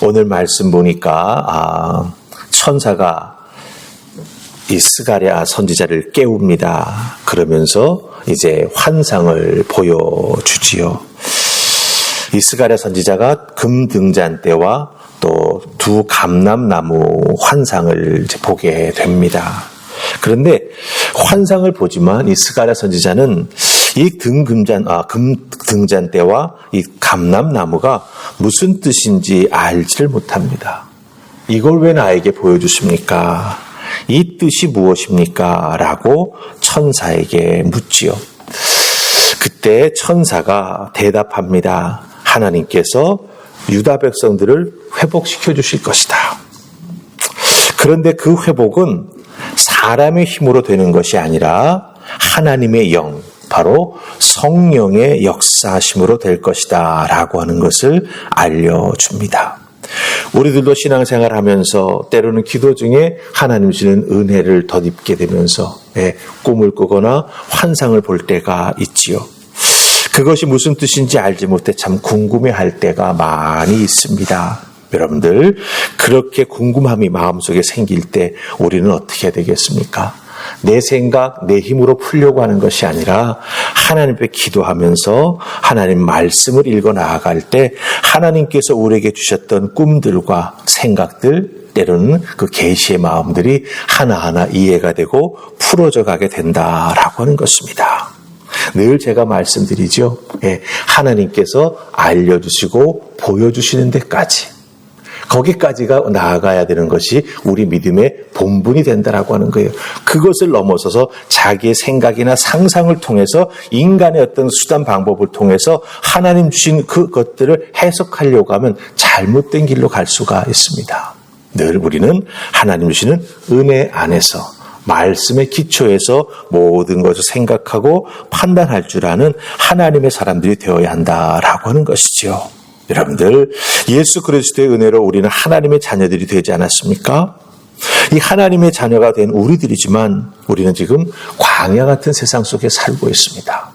오늘 말씀 보니까 천사가 이 스가랴 선지자를 깨웁니다. 그러면서 이제 환상을 보여주지요. 이 스가랴 선지자가 금등잔대와 또 두 감람나무 환상을 이제 보게 됩니다. 그런데 환상을 보지만 이 스가랴 선지자는 이 금등잔대와 이 감람나무가 무슨 뜻인지 알지를 못합니다. 이걸 왜 나에게 보여주십니까? 이 뜻이 무엇입니까? 라고 천사에게 묻지요. 그때 천사가 대답합니다. 하나님께서 유다 백성들을 회복시켜 주실 것이다. 그런데 그 회복은 사람의 힘으로 되는 것이 아니라 하나님의 영, 바로 성령의 역사심으로 될 것이다 라고 하는 것을 알려줍니다. 우리들도 신앙생활 하면서 때로는 기도 중에 하나님 주시는 은혜를 덧입게 되면서 꿈을 꾸거나 환상을 볼 때가 있지요. 그것이 무슨 뜻인지 알지 못해 참 궁금해할 때가 많이 있습니다. 여러분들, 그렇게 궁금함이 마음속에 생길 때 우리는 어떻게 해야 되겠습니까? 내 생각, 내 힘으로 풀려고 하는 것이 아니라 하나님 앞에 기도하면서 하나님 말씀을 읽어 나아갈 때 하나님께서 우리에게 주셨던 꿈들과 생각들, 때로는 그 계시의 마음들이 하나하나 이해가 되고 풀어져 가게 된다라고 하는 것입니다. 늘 제가 말씀드리죠. 하나님께서 알려주시고 보여주시는 데까지, 거기까지가 나아가야 되는 것이 우리 믿음의 본분이 된다라고 하는 거예요. 그것을 넘어서서 자기의 생각이나 상상을 통해서 인간의 어떤 수단 방법을 통해서 하나님 주신 그것들을 해석하려고 하면 잘못된 길로 갈 수가 있습니다. 늘 우리는 하나님 주시는 은혜 안에서 말씀의 기초에서 모든 것을 생각하고 판단할 줄 아는 하나님의 사람들이 되어야 한다라고 하는 것이죠. 여러분들, 예수 그리스도의 은혜로 우리는 하나님의 자녀들이 되지 않았습니까? 이 하나님의 자녀가 된 우리들이지만 우리는 지금 광야 같은 세상 속에 살고 있습니다.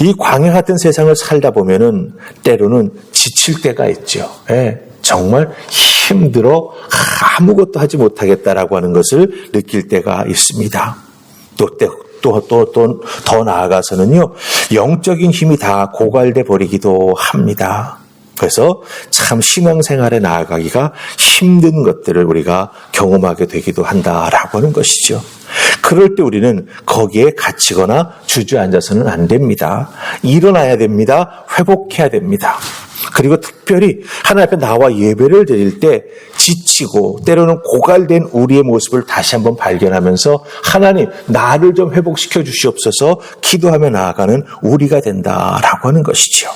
이 광야 같은 세상을 살다 보면은 때로는 지칠 때가 있죠. 정말 힘들어 아무것도 하지 못하겠다라고 하는 것을 느낄 때가 있습니다. 또 더 나아가서는요, 영적인 힘이 다 고갈돼 버리기도 합니다. 그래서 참 신앙생활에 나아가기가 힘든 것들을 우리가 경험하게 되기도 한다라고 하는 것이죠. 그럴 때 우리는 거기에 갇히거나 주저앉아서는 안 됩니다. 일어나야 됩니다. 회복해야 됩니다. 그리고 특별히 하나님 앞에 나와 예배를 드릴 때 지치고 때로는 고갈된 우리의 모습을 다시 한번 발견하면서 하나님, 나를 좀 회복시켜 주시옵소서 기도하며 나아가는 우리가 된다라고 하는 것이죠.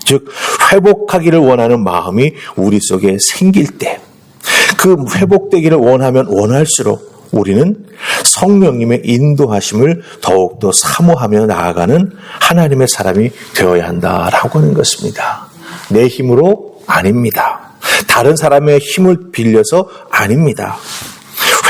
즉, 회복하기를 원하는 마음이 우리 속에 생길 때, 그 회복되기를 원하면 원할수록 우리는 성령님의 인도하심을 더욱더 사모하며 나아가는 하나님의 사람이 되어야 한다라고 하는 것입니다. 내 힘으로 아닙니다. 다른 사람의 힘을 빌려서 아닙니다.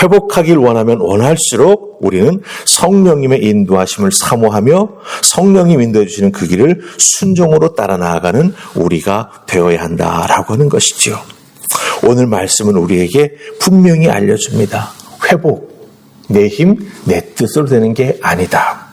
회복하길 원하면 원할수록 우리는 성령님의 인도하심을 사모하며 성령님 인도해 주시는 그 길을 순종으로 따라 나아가는 우리가 되어야 한다라고 하는 것이죠. 오늘 말씀은 우리에게 분명히 알려줍니다. 회복, 내 힘, 내 뜻으로 되는 게 아니다.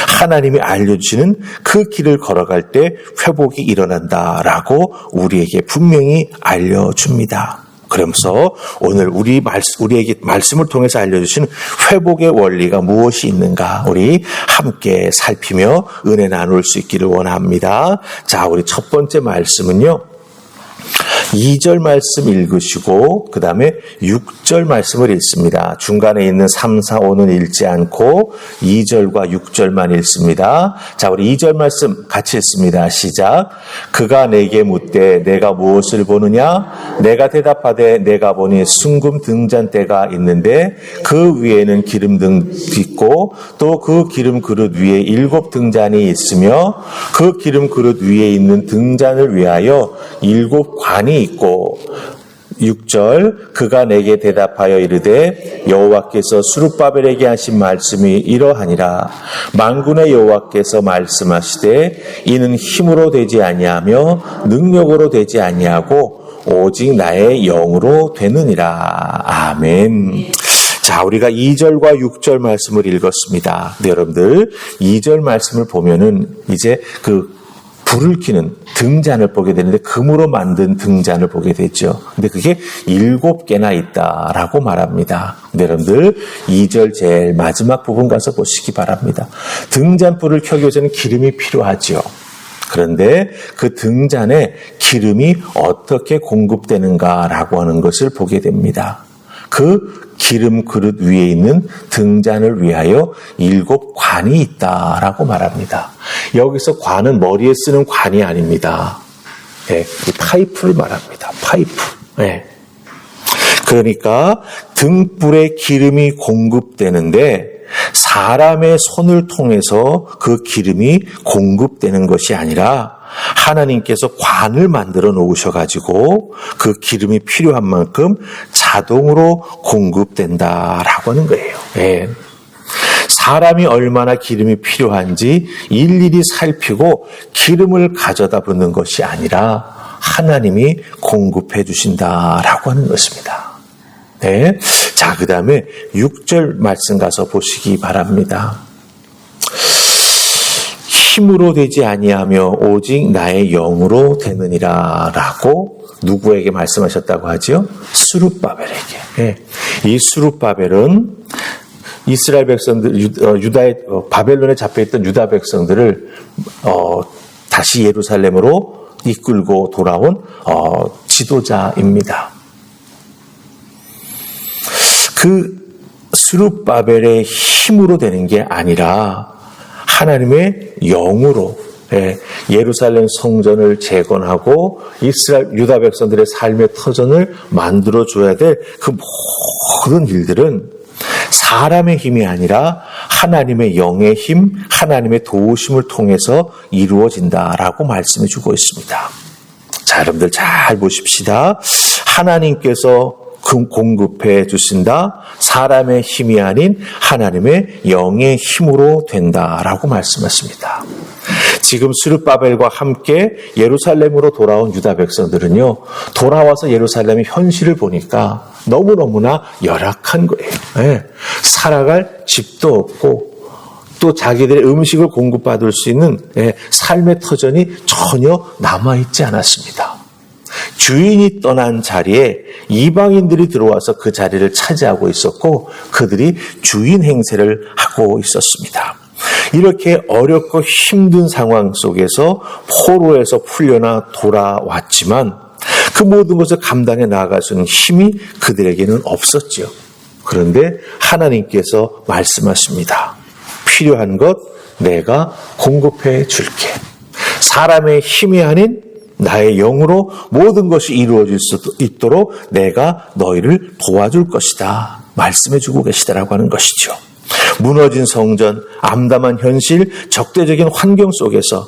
하나님이 알려주시는 그 길을 걸어갈 때 회복이 일어난다라고 우리에게 분명히 알려줍니다. 그러면서 오늘 우리에게 말씀을 통해서 알려주시는 회복의 원리가 무엇이 있는가 우리 함께 살피며 은혜 나눌 수 있기를 원합니다. 자, 우리 첫 번째 말씀은요, 2절 말씀 읽으시고 그 다음에 6절 말씀을 읽습니다. 중간에 있는 3, 4, 5는 읽지 않고 2절과 6절만 읽습니다. 자, 우리 2절 말씀 같이 읽습니다. 시작. 그가 내게 묻되 내가 무엇을 보느냐? 내가 대답하되 내가 보니 순금 등잔대가 있는데 그 위에는 기름등 있고 또 그 기름 그릇 위에 7 등잔이 있으며 그 기름 그릇 위에 있는 등잔을 위하여 7 관이 있고 6절 그가 내게 대답하여 이르되 여호와께서 스룹바벨에게 하신 말씀이 이러하니라. 만군의 여호와께서 말씀하시되 이는 힘으로 되지 아니하며 능력으로 되지 아니하고 오직 나의 영으로 되느니라. 아멘. 자, 우리가 2절과 6절 말씀을 읽었습니다. 네, 여러분들 2절 말씀을 보면은 이제 그 불을 켜는 등잔을 보게 되는데 금으로 만든 등잔을 보게 되죠. 근데 그게 7개나 있다라고 말합니다. 네, 여러분들 2절 제일 마지막 부분 가서 보시기 바랍니다. 등잔불을 켜기 위해서는 기름이 필요하죠. 그런데 그 등잔에 기름이 어떻게 공급되는가라고 하는 것을 보게 됩니다. 그 기름 그릇 위에 있는 등잔을 위하여 7관이 있다라고 말합니다. 여기서 관은 머리에 쓰는 관이 아닙니다. 네, 이 파이프를 말합니다. 파이프. 네. 그러니까 등불에 기름이 공급되는데 사람의 손을 통해서 그 기름이 공급되는 것이 아니라 하나님께서 관을 만들어 놓으셔가지고 그 기름이 필요한 만큼 자동으로 공급된다라고 하는 거예요. 네. 사람이 얼마나 기름이 필요한지 일일이 살피고 기름을 가져다 붓는 것이 아니라 하나님이 공급해 주신다라고 하는 것입니다. 네. 자, 그 다음에 6절 말씀 가서 보시기 바랍니다. 힘으로 되지 아니하며 오직 나의 영으로 되느니라 라고 누구에게 말씀하셨다고 하죠? 스룹바벨에게. 네. 이 스룹바벨은 이스라엘 백성들, 바벨론에 잡혀있던 유다 백성들을 다시 예루살렘으로 이끌고 돌아온 지도자입니다. 그 스룹바벨의 힘으로 되는 게 아니라 하나님의 영으로 예루살렘 성전을 재건하고 이스라엘 유다 백성들의 삶의 터전을 만들어줘야 될 그 모든 일들은 사람의 힘이 아니라 하나님의 영의 힘, 하나님의 도우심을 통해서 이루어진다라고 말씀해 주고 있습니다. 자, 여러분들 잘 보십시다. 하나님께서 공급해 주신다. 사람의 힘이 아닌 하나님의 영의 힘으로 된다라고 말씀하십니다. 지금 스룹바벨과 함께 예루살렘으로 돌아온 유다 백성들은요, 돌아와서 예루살렘의 현실을 보니까 너무너무나 열악한 거예요. 네. 살아갈 집도 없고 또 자기들의 음식을 공급받을 수 있는 삶의 터전이 전혀 남아있지 않았습니다. 주인이 떠난 자리에 이방인들이 들어와서 그 자리를 차지하고 있었고 그들이 주인 행세를 하고 있었습니다. 이렇게 어렵고 힘든 상황 속에서 포로에서 풀려나 돌아왔지만 그 모든 것을 감당해 나아갈 수 있는 힘이 그들에게는 없었죠. 그런데 하나님께서 말씀하십니다. 필요한 것 내가 공급해 줄게. 사람의 힘이 아닌 나의 영으로 모든 것이 이루어질 수 있도록 내가 너희를 도와줄 것이다. 말씀해 주고 계시다라고 하는 것이죠. 무너진 성전, 암담한 현실, 적대적인 환경 속에서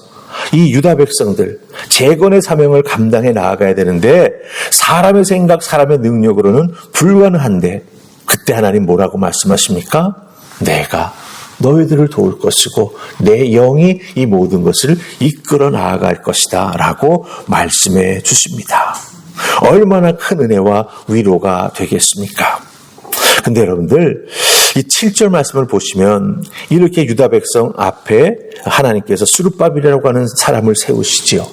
이 유다 백성들 재건의 사명을 감당해 나아가야 되는데 사람의 생각, 사람의 능력으로는 불가능한데 그때 하나님 뭐라고 말씀하십니까? 내가 너희들을 도울 것이고 내 영이 이 모든 것을 이끌어 나아갈 것이다 라고 말씀해 주십니다. 얼마나 큰 은혜와 위로가 되겠습니까? 근데 여러분들 이 7절 말씀을 보시면 이렇게 유다 백성 앞에 하나님께서 스룹바벨이라고 하는 사람을 세우시지요.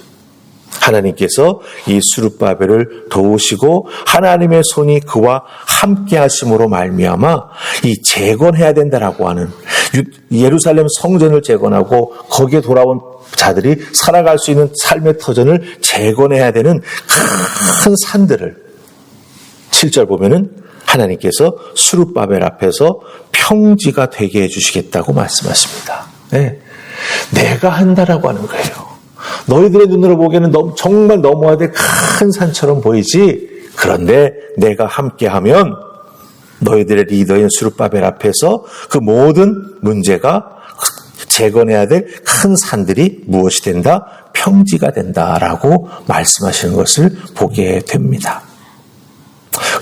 하나님께서 이 스룹바벨을 도우시고 하나님의 손이 그와 함께 하심으로 말미암아 이 재건해야 된다라고 하는 예루살렘 성전을 재건하고 거기에 돌아온 자들이 살아갈 수 있는 삶의 터전을 재건해야 되는 큰 산들을 7절 보면은 하나님께서 스룹바벨 앞에서 평지가 되게 해주시겠다고 말씀하십니다. 네. 내가 한다라고 하는 거예요. 너희들의 눈으로 보기에는 정말 넘어야 될 큰 산처럼 보이지. 그런데 내가 함께하면 너희들의 리더인 스룹바벨 앞에서 그 모든 문제가 재건해야 될 큰 산들이 무엇이 된다? 평지가 된다라고 말씀하시는 것을 보게 됩니다.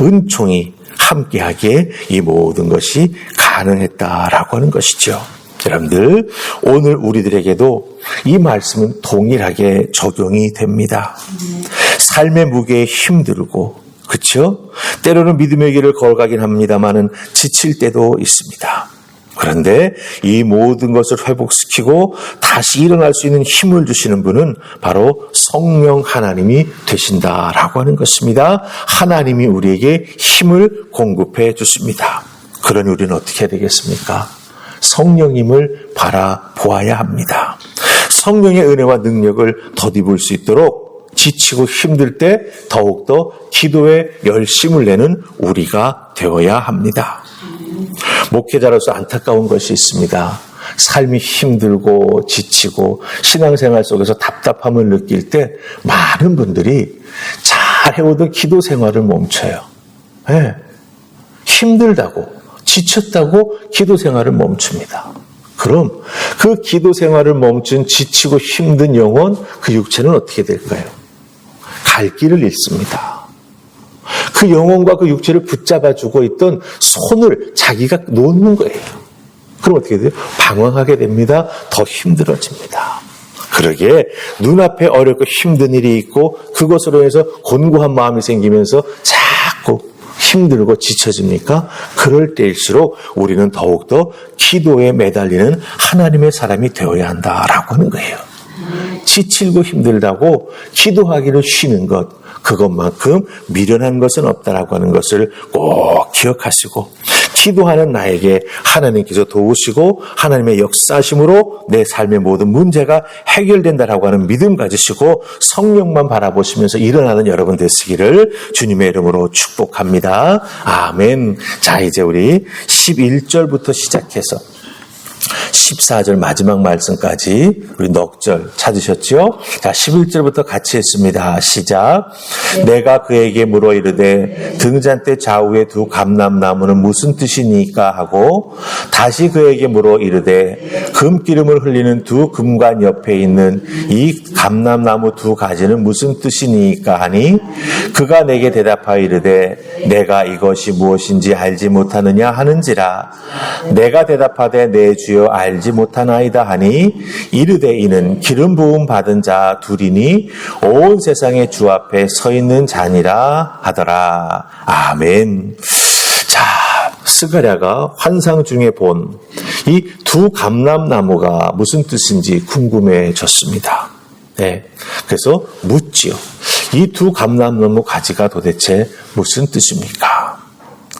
은총이 함께하기에 이 모든 것이 가능했다라고 하는 것이죠. 여러분들, 오늘 우리들에게도 이 말씀은 동일하게 적용이 됩니다. 삶의 무게에 힘들고, 그렇죠? 때로는 믿음의 길을 걸어가긴 합니다만은 지칠 때도 있습니다. 그런데 이 모든 것을 회복시키고 다시 일어날 수 있는 힘을 주시는 분은 바로 성령 하나님이 되신다라고 하는 것입니다. 하나님이 우리에게 힘을 공급해 주십니다. 그러니 우리는 어떻게 해야 되겠습니까? 성령님을 바라보아야 합니다. 성령의 은혜와 능력을 덧입을 수 있도록 지치고 힘들 때 더욱더 기도에 열심을 내는 우리가 되어야 합니다. 목회자로서 안타까운 것이 있습니다. 삶이 힘들고 지치고 신앙생활 속에서 답답함을 느낄 때 많은 분들이 잘 해오던 기도 생활을 멈춰요. 네. 힘들다고, 지쳤다고 기도 생활을 멈춥니다. 그럼 그 기도 생활을 멈춘 지치고 힘든 영혼, 그 육체는 어떻게 될까요? 갈 길을 잃습니다. 그 영혼과 그 육체를 붙잡아주고 있던 손을 자기가 놓는 거예요. 그럼 어떻게 돼요? 방황하게 됩니다. 더 힘들어집니다. 그러기에 눈앞에 어렵고 힘든 일이 있고 그것으로 해서 곤고한 마음이 생기면서 자꾸 힘들고 지쳐집니까? 그럴 때일수록 우리는 더욱더 기도에 매달리는 하나님의 사람이 되어야 한다라고 하는 거예요. 지치고 힘들다고 기도하기를 쉬는 것, 그것만큼 미련한 것은 없다라고 하는 것을 꼭 기억하시고, 기도하는 나에게 하나님께서 도우시고 하나님의 역사심으로 내 삶의 모든 문제가 해결된다라고 하는 믿음 가지시고 성령만 바라보시면서 일어나는 여러분 되시기를 주님의 이름으로 축복합니다. 아멘. 자, 이제 우리 11절부터 시작해서 14절 마지막 말씀까지 우리 넉 절 찾으셨죠? 자, 11절부터 같이 했습니다. 시작. 내가 그에게 물어 이르되 등잔대 좌우에 두 감람나무는 무슨 뜻이니까 하고 다시 그에게 물어 이르되 금기름을 흘리는 두 금관 옆에 있는 이 감람나무 두 가지는 무슨 뜻이니까 하니 그가 내게 대답하여 이르되 내가 이것이 무엇인지 알지 못하느냐 하는지라. 내가 대답하되 내 주여 알지 못하나이다 하니 이르되 이는 기름 부음 받은 자 둘이니 온 세상의 주 앞에 서 있는 자니라 하더라. 아멘. 자, 스가랴가 환상 중에 본 이 두 감람나무가 무슨 뜻인지 궁금해졌습니다. 네, 그래서 묻지요. 이 두 감람나무 가지가 도대체 무슨 뜻입니까?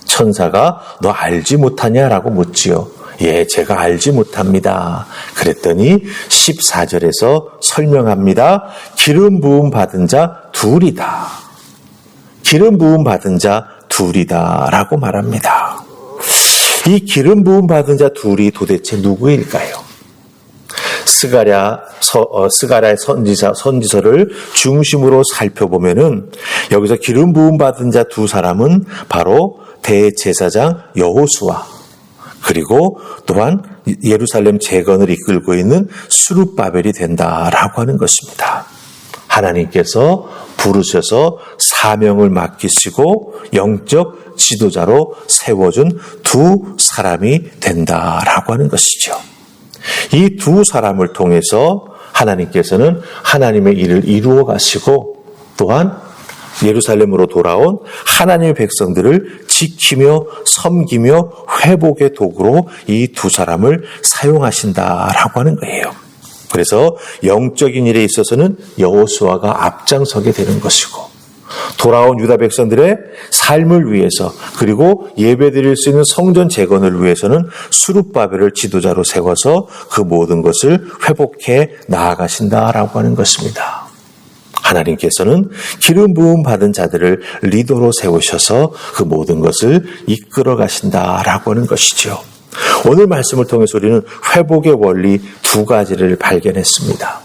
천사가 너 알지 못하냐라고 묻지요. 예, 제가 알지 못합니다. 그랬더니 14절에서 설명합니다. 기름 부음 받은 자 둘이다. 기름 부음 받은 자 둘이다 라고 말합니다. 이 기름 부음 받은 자 둘이 도대체 누구일까요? 스가랴의 선지서를 중심으로 살펴보면은 여기서 기름 부음 받은 자 두 사람은 바로 대제사장 여호수아, 그리고 또한 예루살렘 재건을 이끌고 있는 스룹바벨이 된다라고 하는 것입니다. 하나님께서 부르셔서 사명을 맡기시고 영적 지도자로 세워준 두 사람이 된다라고 하는 것이죠. 이 두 사람을 통해서 하나님께서는 하나님의 일을 이루어 가시고 또한 예루살렘으로 돌아온 하나님의 백성들을 지키며 섬기며 회복의 도구로 이 두 사람을 사용하신다라고 하는 거예요. 그래서 영적인 일에 있어서는 여호수아가 앞장서게 되는 것이고 돌아온 유다 백성들의 삶을 위해서 그리고 예배드릴 수 있는 성전 재건을 위해서는 스룹바벨을 지도자로 세워서 그 모든 것을 회복해 나아가신다라고 하는 것입니다. 하나님께서는 기름 부음 받은 자들을 리더로 세우셔서 그 모든 것을 이끌어 가신다라고 하는 것이죠. 오늘 말씀을 통해서 우리는 회복의 원리 두 가지를 발견했습니다.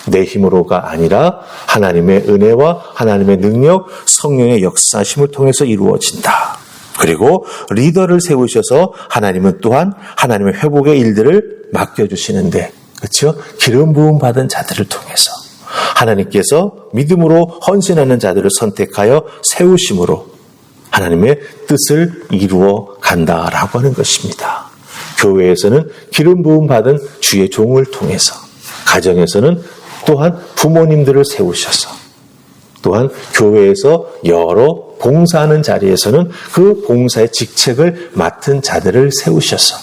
내 힘으로가 아니라 하나님의 은혜와 하나님의 능력, 성령의 역사심을 통해서 이루어진다. 그리고 리더를 세우셔서 하나님은 또한 하나님의 회복의 일들을 맡겨주시는데, 그렇죠? 기름 부음 받은 자들을 통해서 하나님께서 믿음으로 헌신하는 자들을 선택하여 세우심으로 하나님의 뜻을 이루어 간다라고 하는 것입니다. 교회에서는 기름 부음 받은 주의 종을 통해서, 가정에서는 또한 부모님들을 세우셔서 또한 교회에서 여러 봉사하는 자리에서는 그 봉사의 직책을 맡은 자들을 세우셔서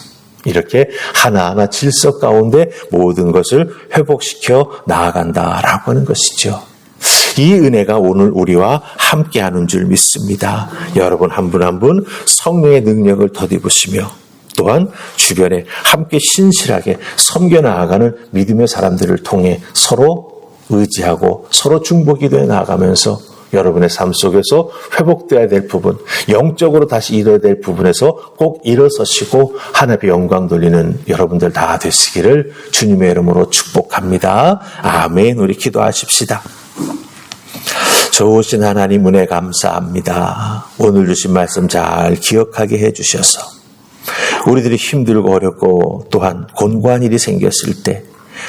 이렇게 하나하나 질서 가운데 모든 것을 회복시켜 나아간다라고 하는 것이죠. 이 은혜가 오늘 우리와 함께하는 줄 믿습니다. 여러분 한 분 한 분 성령의 능력을 덧입으시며 또한 주변에 함께 신실하게 섬겨 나아가는 믿음의 사람들을 통해 서로 의지하고 서로 중보기도해 나아가면서 여러분의 삶 속에서 회복되어야 될 부분, 영적으로 다시 이뤄야 될 부분에서 꼭 일어서시고 하나님의 영광 돌리는 여러분들 다 되시기를 주님의 이름으로 축복합니다. 아멘. 우리 기도하십시다. 좋으신 하나님 은혜 감사합니다. 오늘 주신 말씀 잘 기억하게 해주셔서 우리들이 힘들고 어렵고 또한 곤고한 일이 생겼을 때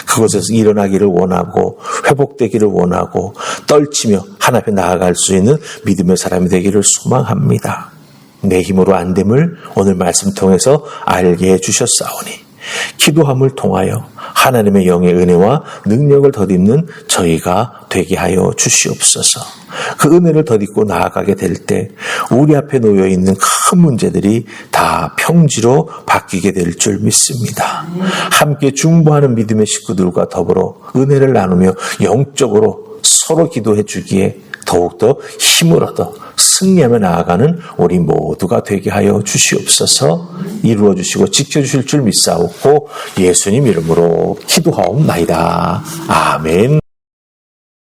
그곳에서 일어나기를 원하고 회복되기를 원하고 떨치며 하나님 앞에 나아갈 수 있는 믿음의 사람이 되기를 소망합니다. 내 힘으로 안 됨을 오늘 말씀 통해서 알게 해주셨사오니 기도함을 통하여 하나님의 영의 은혜와 능력을 덧입는 저희가 되게 하여 주시옵소서. 그 은혜를 덧입고 나아가게 될 때 우리 앞에 놓여 있는 큰 문제들이 다 평지로 바뀌게 될 줄 믿습니다. 함께 중보하는 믿음의 식구들과 더불어 은혜를 나누며 영적으로 서로 기도해 주기에 더욱더 힘을 얻어 승리하며 나아가는 우리 모두가 되게 하여 주시옵소서. 이루어 주시고 지켜주실 줄 믿사옵고 예수님 이름으로 기도하옵나이다. 아멘.